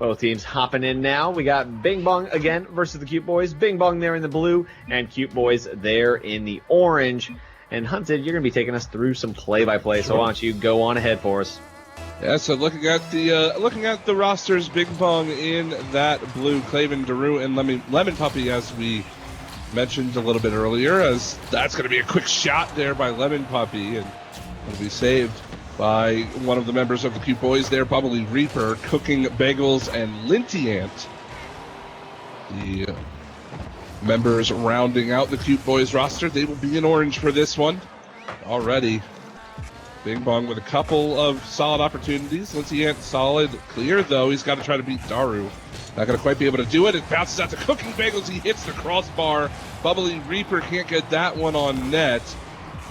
Both teams hopping in now. We got Bing Bong again versus the Cute Boys. Bing Bong there in the blue and Cute Boys there in the orange. And Hunted, you're going to be taking us through some play-by-play, Sure. so why don't you go on ahead for us? Yeah, so looking at the rosters, Bing Bong in that blue, Claven, Daru, and Lemon Puppy, as we mentioned a little bit earlier, as that's going to be a quick shot there by Lemon Puppy, and it'll be saved by one of the members of the Cute Boys there, probably Reaper, Cooking Bagels, and Linty Ant. The members rounding out the Cute Boys roster, they will be in orange for this one already. Bing Bong with a couple of solid opportunities. Linty Ant solid, clear though. He's got to try to beat Daru. Not going to quite be able to do it. It bounces out to Cooking Bagels. He hits the crossbar. Bubbly Reaper can't get that one on net.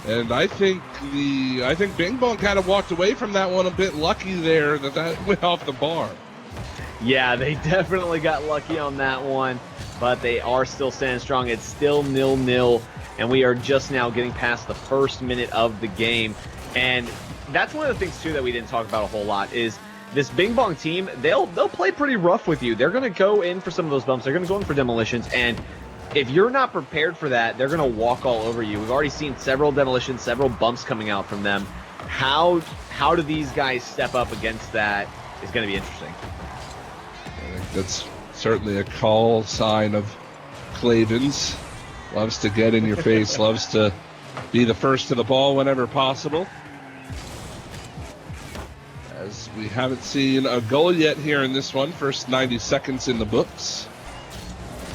And I think Bing Bong kind of walked away from that one a bit lucky there that went off the bar. Yeah, they definitely got lucky on that one, but they are still standing strong. It's still 0-0, and we are just now getting past the first minute of the game. And that's one of the things, too, that we didn't talk about a whole lot is this Bing Bong team, they'll play pretty rough with you. They're going to go in for some of those bumps. They're going to go in for demolitions, and if you're not prepared for that, they're going to walk all over you. We've already seen several demolitions, several bumps coming out from them. How do these guys step up against that is going to be interesting. I think that's certainly a call sign of Claven's. Loves to get in your face, loves to be the first to the ball whenever possible. As we haven't seen a goal yet here in this one, first 90 seconds in the books.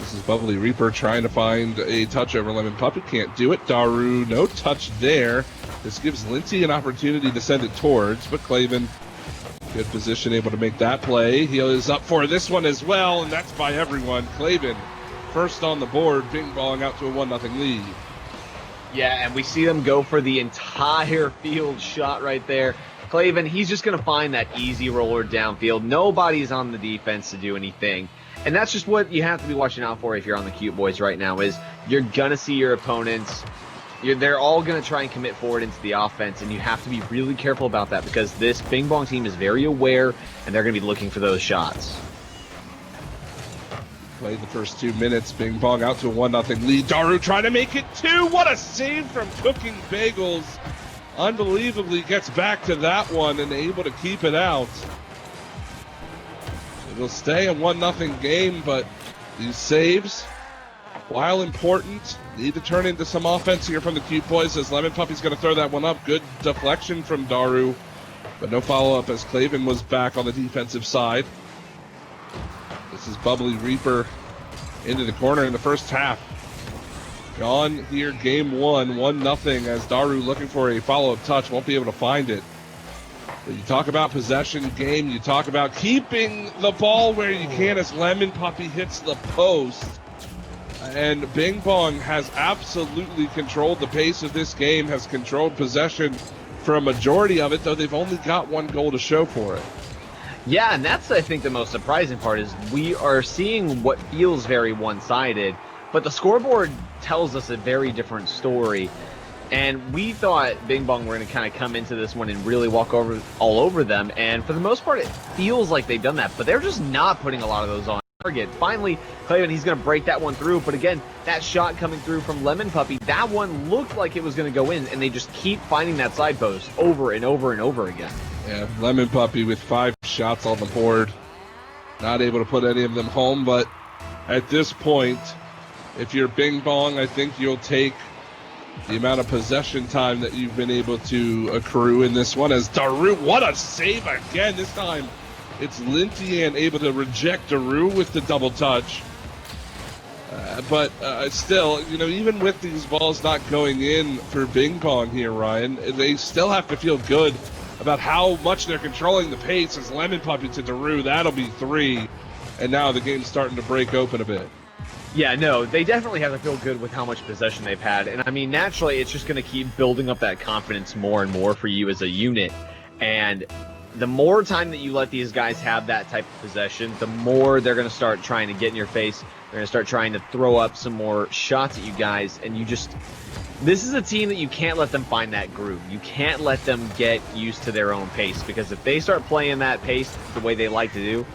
This is Bubbly Reaper trying to find a touch over Lemon Puppy. Can't do it. Daru, no touch there. This gives Linty an opportunity to send it towards, but Claven, good position, able to make that play. He is up for this one as well, and that's by everyone. Claven, first on the board. Bing Bong out to a 1-0 lead. Yeah, and we see them go for the entire field shot right there. Claven, he's just going to find that easy roller downfield. Nobody's on the defense to do anything. And that's just what you have to be watching out for if you're on the Cute Boys right now, is you're going to see your opponents. They're all going to try and commit forward into the offense, and you have to be really careful about that because this Bing Bong team is very aware, and they're going to be looking for those shots. Played the first 2 minutes. Bing Bong out to a 1-0 lead. Daru trying to make it 2. What a save from Cooking Bagels. Unbelievably gets back to that one and able to keep it out. It'll stay a 1-0 game, but these saves, while important, need to turn into some offense here from the Cute Boys as Lemon Puppy's going to throw that one up. Good deflection from Daru, but no follow-up as Claven was back on the defensive side. This is Bubbly Reaper into the corner in the first half. Gone here, game one, 1-0 as Daru looking for a follow-up touch, won't be able to find it. But you talk about possession game, you talk about keeping the ball where you can as Lemon Puppy hits the post. And Bing Bong has absolutely controlled the pace of this game, has controlled possession for a majority of it, though they've only got one goal to show for it. Yeah, and that's, I think, the most surprising part is we are seeing what feels very one-sided, but the scoreboard tells us a very different story. And we thought Bing Bong were going to kind of come into this one and really walk all over them. And for the most part, it feels like they've done that. But they're just not putting a lot of those on target. Finally, Claven, he's going to break that one through. But again, that shot coming through from Lemon Puppy, that one looked like it was going to go in. And they just keep finding that side post over and over and over again. Yeah, Lemon Puppy with 5 shots on the board. Not able to put any of them home. But at this point, if you're Bing Bong, I think you'll take the amount of possession time that you've been able to accrue in this one as Daru, what a save again. This time it's Linty Ant able to reject Daru with the double touch. But still, even with these balls not going in for Bing Bong here, Ryan, they still have to feel good about how much they're controlling the pace as Lemon Puppy to Daru. That'll be 3. And now the game's starting to break open a bit. Yeah, no, they definitely have to feel good with how much possession they've had. And, I mean, naturally, it's just going to keep building up that confidence more and more for you as a unit. And the more time that you let these guys have that type of possession, the more they're going to start trying to get in your face. They're going to start trying to throw up some more shots at you guys. And this is a team that you can't let them find that groove. You can't let them get used to their own pace. Because if they start playing that pace the way they like to do,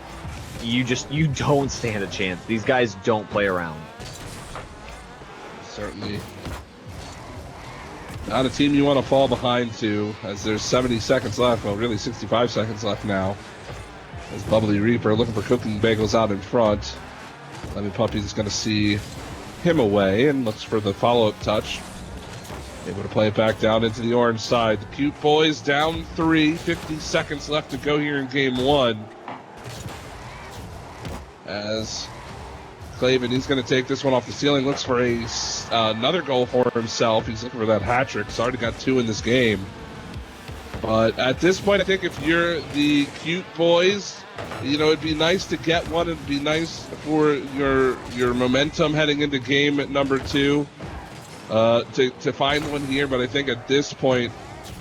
you don't stand a chance. These guys don't play around. Certainly not a team you want to fall behind to, as there's 70 seconds left. Well, really 65 seconds left now. As Bubbly Reaper looking for cooking bagels out in front. Lemon Puppy's going to see him away and looks for the follow-up touch. Able to play it back down into the orange side. The Cute Boys down 3. 50 seconds left to go here in game 1. As Clavin, he's going to take this one off the ceiling. Looks for another goal for himself. He's looking for that hat trick. He's already got 2 in this game. But at this point, I think if you're the Cute Boys, it'd be nice to get one. It'd be nice for your momentum heading into game at number 2 to find one here. But I think at this point,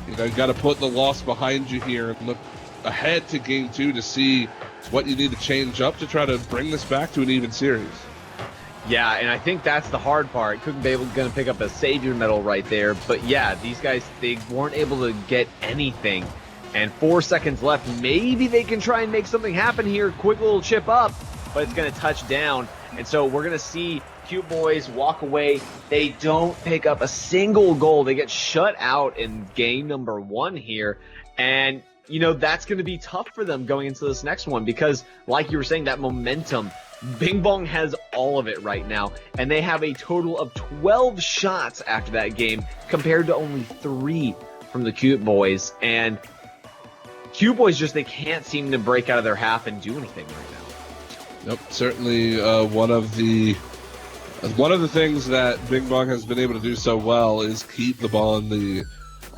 you got to put the loss behind you here and look ahead to game 2 to see what you need to change up to try to bring this back to an even series. Yeah, and I think that's the hard part. Couldn't be able to pick up a savior medal right there. But yeah, these guys, they weren't able to get anything. And 4 seconds left. Maybe they can try and make something happen here. Quick little chip up, but it's going to touch down. And so we're going to see Cute Boys walk away. They don't pick up a single goal. They get shut out in game number 1 here. And, that's going to be tough for them going into this next one because, like you were saying, that momentum, Bing Bong has all of it right now. And they have a total of 12 shots after that game compared to only 3 from the Cute Boys. And Cute Boys they can't seem to break out of their half and do anything right now. Nope, certainly one of the things that Bing Bong has been able to do so well is keep the ball in the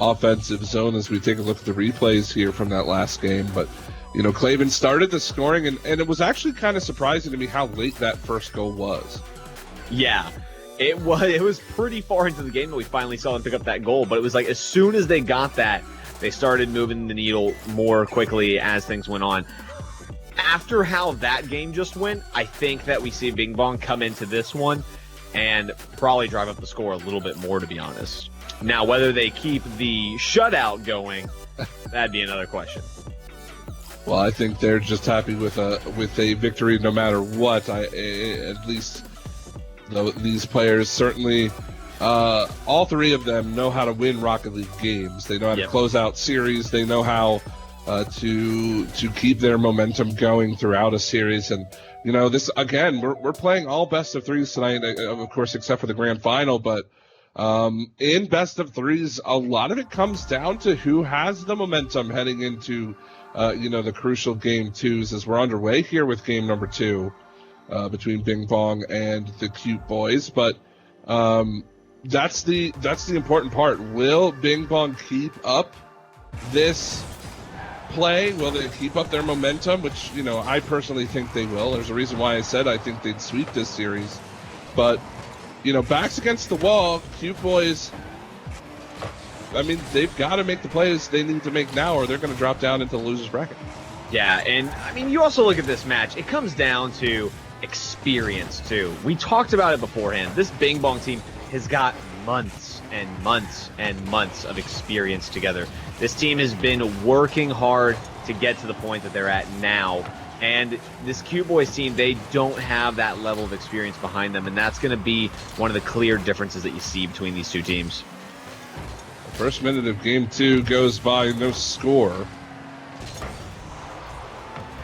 offensive zone as we take a look at the replays here from that last game. But, Clavin started the scoring, and it was actually kind of surprising to me how late that first goal was. Yeah, it was pretty far into the game that we finally saw them pick up that goal. But it was like as soon as they got that, they started moving the needle more quickly as things went on. After how that game just went, I think that we see Bing Bong come into this one and probably drive up the score a little bit more, to be honest. Now, whether they keep the shutout going, that'd be another question. Well, I think they're just happy with a victory no matter what. At least these players certainly, all 3 of them know how to win Rocket League games. They know how to close out series. They know how to keep their momentum going throughout a series. And this again, we're playing all best of 3s tonight, of course, except for the grand final. But in best of 3s, a lot of it comes down to who has the momentum heading into the crucial game 2s as we're underway here with game number 2 between Bing Bong and the Cute Boys. But that's the important part. Will Bing Bong keep up this play? Will they keep up their momentum? Which, I personally think they will. There's a reason why I said I think they'd sweep this series. But, backs against the wall, Cute Boys, they've got to make the plays they need to make now or they're going to drop down into the loser's bracket. Yeah, and, you also look at this match. It comes down to experience, too. We talked about it beforehand. This Bing Bong team has got months and months and months of experience together. This team has been working hard to get to the point that they're at now. And this Cute Boys team, they don't have that level of experience behind them. And that's going to be one of the clear differences that you see between these 2 teams. The first minute of game 2 goes by, no score.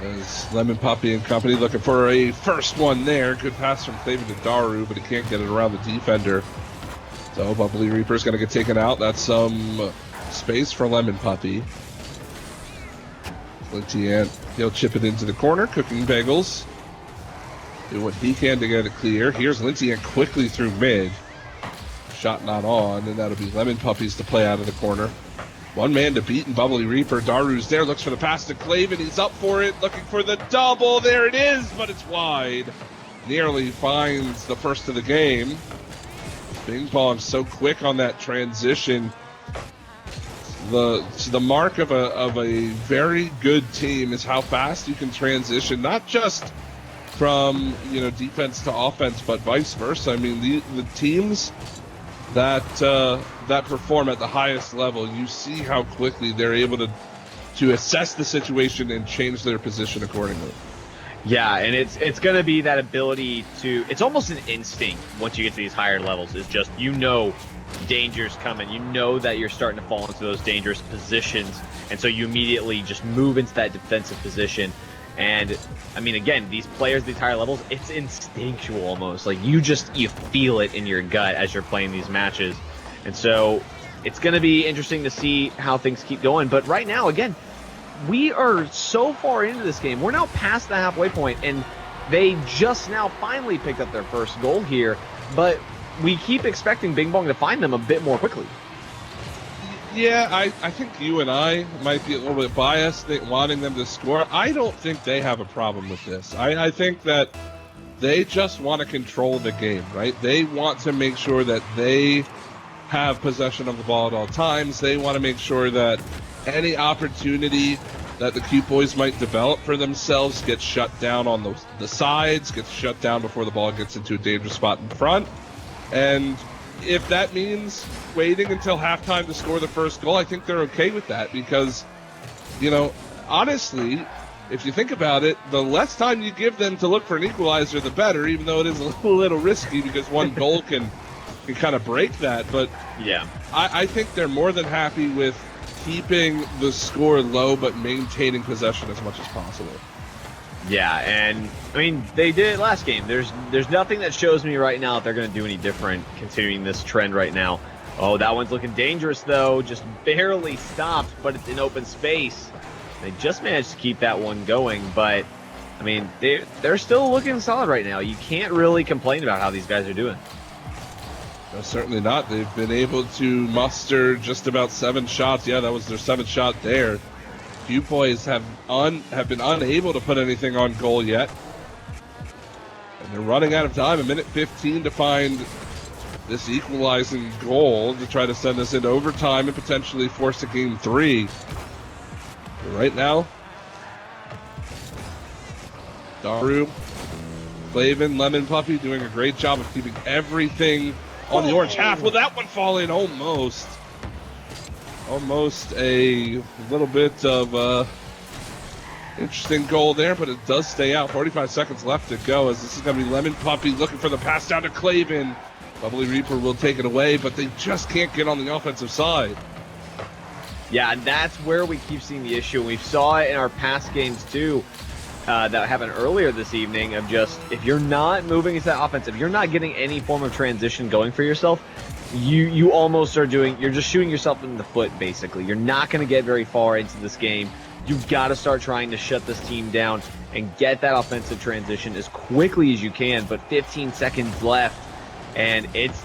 As Lemon Puppy and company looking for a first one there. Good pass from Clavin to Daru, but he can't get it around the defender. So Bubbly Reaper's going to get taken out. That's some space for Lemon Puppy. Lintian, he'll chip it into the corner. Cooking Bagels do what he can to get it clear. Here's Lintian quickly through mid. Shot not on, and that'll be Lemon Puppies to play out of the corner. One man to beat, and Bubbly Reaper. Daru's there, looks for the pass to Clavin. He's up for it, looking for the double. There it is, but it's wide. Nearly finds the first of the game. Bing Bong so quick on that transition. The mark of a very good team is how fast you can transition, not just from defense to offense, but vice versa. The teams that perform at the highest level, you see how quickly they're able to assess the situation and change their position accordingly. Yeah, and it's going to be that ability to, it's almost an instinct once you get to these higher levels. It's just, danger's coming. You know that you're starting to fall into those dangerous positions, and so you immediately just move into that defensive position. And I mean, again, these players, these higher levels, it's instinctual almost. Like you feel it in your gut as you're playing these matches. And so it's going to be interesting to see how things keep going. But right now, again, we are so far into this game. We're now past the halfway point, and they just now finally picked up their first goal here. But we keep expecting Bing Bong to find them a bit more quickly. Yeah, I think you and I might be a little bit biased wanting them to score. I don't think they have a problem with this. I think that they just want to control the game, right? They want to make sure that they have possession of the ball at all times. They want to make sure that any opportunity that the Cute Boys might develop for themselves gets shut down on the sides, gets shut down before the ball gets into a dangerous spot in front. And if that means waiting until halftime to score the first goal, I think they're okay with that because, honestly, if you think about it, the less time you give them to look for an equalizer, the better, even though it is a little risky because one goal can kind of break that. But yeah, I think they're more than happy with keeping the score low but maintaining possession as much as possible. Yeah, and I mean, they did it last game. There's nothing that shows me right now that they're going to do any different continuing this trend right now. Oh, that one's looking dangerous, though. Just barely stopped, but it's in open space. They just managed to keep that one going, but, I mean, they're still looking solid right now. You can't really complain about how these guys are doing. No, certainly not. They've been able to muster just about 7 shots. Yeah, that was their 7th shot there. Cute Boys have been unable to put anything on goal yet. And they're running out of time. 1:15 to find this equalizing goal to try to send us into overtime and potentially force a game 3. But right now, Daru, Clavin, Lemon Puppy doing a great job of keeping everything on the orange half. Will that one fall in? Almost a little bit of interesting goal there, but it does stay out. 45 seconds left to go as this is going to be Lemon Puppy looking for the pass down to Clavin. Bubbly Reaper will take it away, but they just can't get on the offensive side. Yeah, and that's where we keep seeing the issue. We saw it in our past games too that happened earlier this evening of just if you're not moving into that offense, if you're not getting any form of transition going for yourself, you almost are you're just shooting yourself in the foot, basically. You're not going to get very far into this game. You've got to start trying to shut this team down and get that offensive transition as quickly as you can, but 15 seconds left, and it's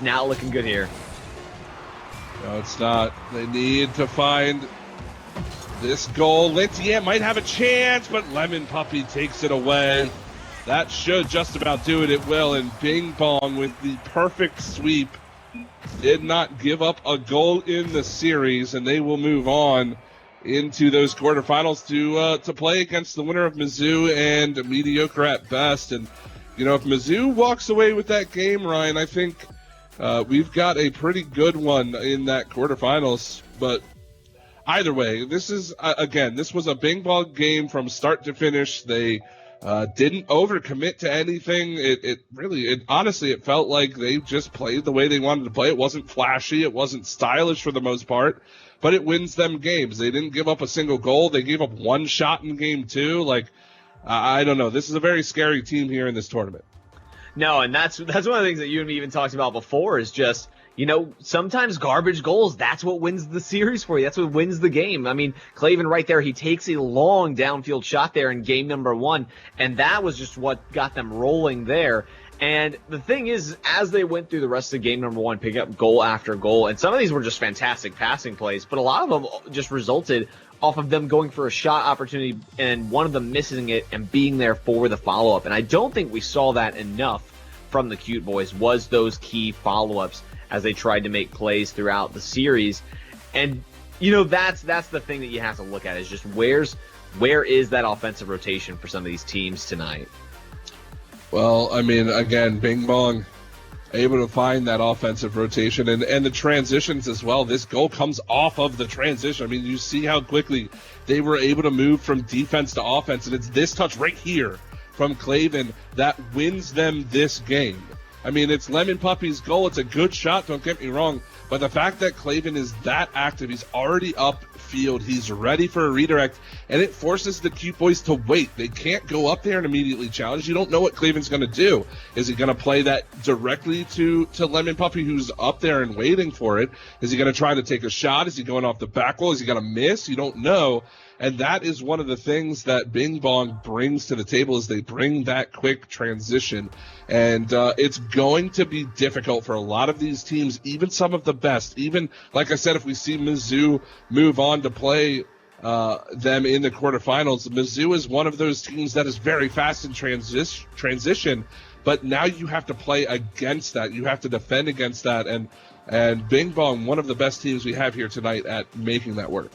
not looking good here. No, it's not. They need to find this goal. Lintier might have a chance, but Lemon Puppy takes it away. That should just about do it. It will, and Bing Bong with the perfect sweep did not give up a goal in the series, and they will move on into those quarterfinals to play against the winner of Mizzou and mediocre at best. And if Mizzou walks away with that game, Ryan, I think we've got a pretty good one in that quarterfinals. But either way, this is this was a Bing Bong game from start to finish. They didn't overcommit to anything. It felt like they just played the way they wanted to play. It wasn't flashy. It wasn't stylish for the most part, but it wins them games. They didn't give up a single goal. They gave up 1 shot in game 2. I don't know. This is a very scary team here in this tournament. No, and that's one of the things that you and me even talked about before is just, sometimes garbage goals, that's what wins the series for you. That's what wins the game. I mean, Clavin right there, he takes a long downfield shot there in game number 1, and that was just what got them rolling there. And the thing is, as they went through the rest of game number 1, picking up goal after goal, and some of these were just fantastic passing plays, but a lot of them just resulted off of them going for a shot opportunity and one of them missing it and being there for the follow-up. And I don't think we saw that enough from the Cute Boys, was those key follow-ups as they tried to make plays throughout the series. And, that's the thing that you have to look at is just where is that offensive rotation for some of these teams tonight? Well, I mean, again, Bing Bong, able to find that offensive rotation and the transitions as well. This goal comes off of the transition. I mean, you see how quickly they were able to move from defense to offense, and it's this touch right here from Claven that wins them this game. I mean, it's Lemon Puppy's goal. It's a good shot, don't get me wrong, but the fact that Claven is that active, he's already upfield, he's ready for a redirect, and it forces the Cute Boys to wait. They can't go up there and immediately challenge. You don't know what Claven's going to do. Is he going to play that directly to Lemon Puppy, who's up there and waiting for it? Is he going to try to take a shot? Is he going off the back wall? Is he going to miss? You don't know. And that is one of the things that Bing Bong brings to the table, is they bring that quick transition. And it's going to be difficult for a lot of these teams, even some of the best. Even, like I said, if we see Mizzou move on to play them in the quarterfinals, Mizzou is one of those teams that is very fast in transition. But now you have to play against that. You have to defend against that. And Bing Bong, one of the best teams we have here tonight at making that work.